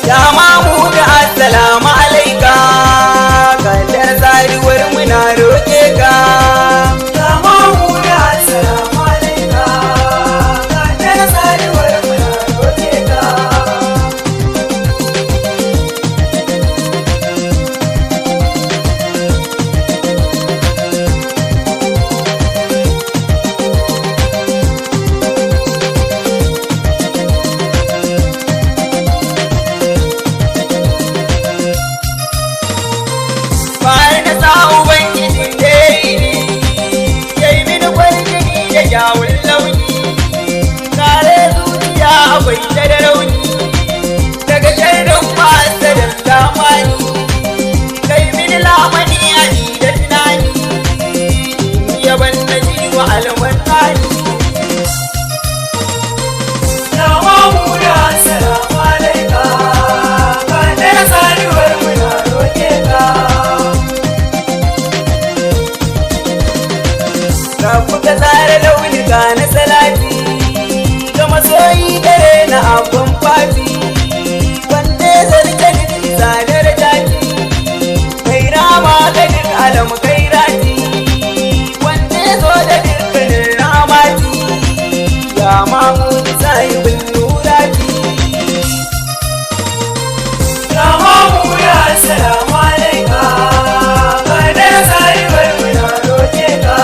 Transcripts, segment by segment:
Ya Mamuda assalamu alaika, kaddar tsariwar muna roƙe ka. Ya Mamuda assalamu alaika, kaddar tsariwar muna roƙe ka. Kyawun launi kare zuciya akwai ta da rauni daga sharrin masu da zamani kai mini lamani a da tunani yaban na ji wa alwantani. Ya Mamuda assalamu alaika, kaddar tsariwar muna roƙe ka. Rabu ka tsara launuka na salati ga masoyi dare na abun fati wanda ya zarce ni tsadar jaki kai rama ga duk alam kai rati wanda ya zo da dukkanin ramati. Ya Mamuda sahibin nurati. Ya Mamuda assalamu alaika, kaddar tsariwar muna roƙe ka.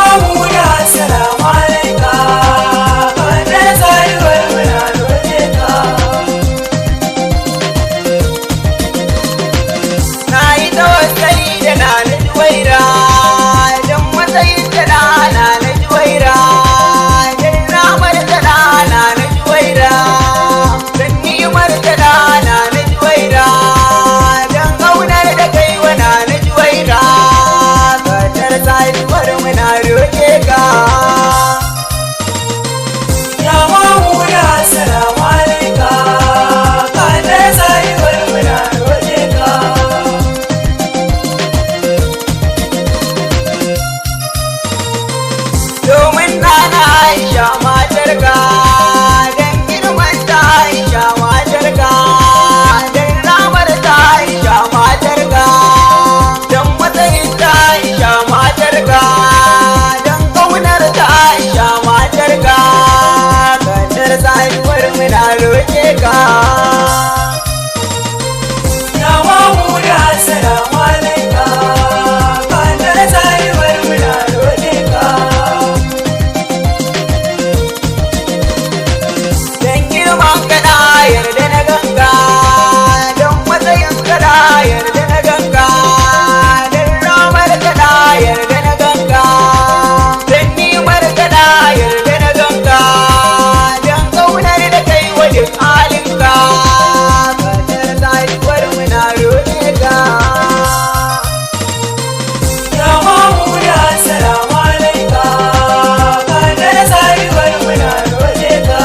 mamuna salamu alaika, wanda tsayuwar muna roƙe ka. Na yi tawassali da na juwaira, don matsayin da na juwaira, don ramar da na juwaira, don nimar da na juwaira, don ƙaunar da kai wa na juwaira, kadar tsayuwar muna roƙe ka. Ya mamuna salamu alaika, kadar tsayuwar muna roƙe ka. Domin nana Aisha matar ka, don girman ta Aisha matar ka, don ramar ta Aisha matar ka, don matsayin ta Aisha matar ka, don ƙaunar ta Aisha matar ka, kadar tsayuwar muna roƙe ka. Ya mamuna salamu alaika, kadar tsayuwar muna roƙe ka. Don girman kada yarda na ganka, don matsayin kada yarda na ganka, don ramar kada yarda na ganka, don nimar kada yarda na ganka, don ƙaunar da kai wajen halinka, kadar tsayuwar muna roƙe ka. Ya mamuna salamu alaika, kadar tsayuwar muna roƙe ka.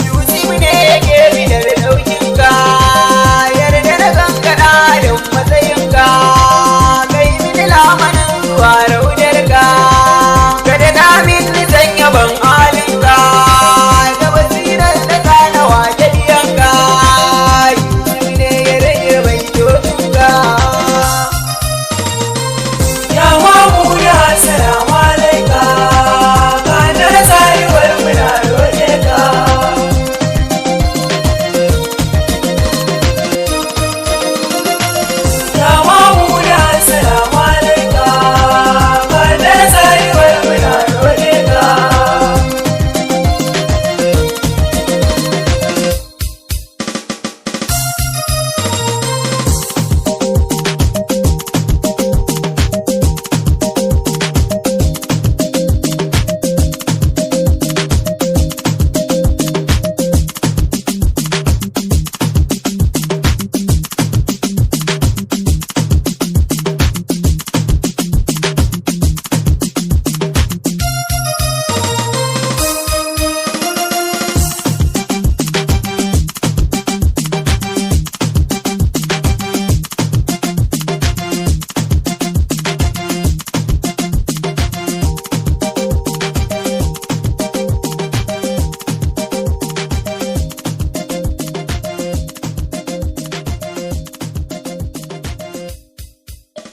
Yusuf ne yake bidar ɗaukinka, yarda na kankana don matsayinka, kai mini lamanin zuwa raudarka, kada na min nisan yaban halinka, da basirar da kana wake diyanka, Yusuf ne ya rage bai dokinka. Ya mamuna salamu alaika, kadar tsayuwar muna roƙe ka. Ya mamuna salamu alaika, kadar tsayuwar muna roƙe ka.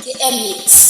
KM Mix.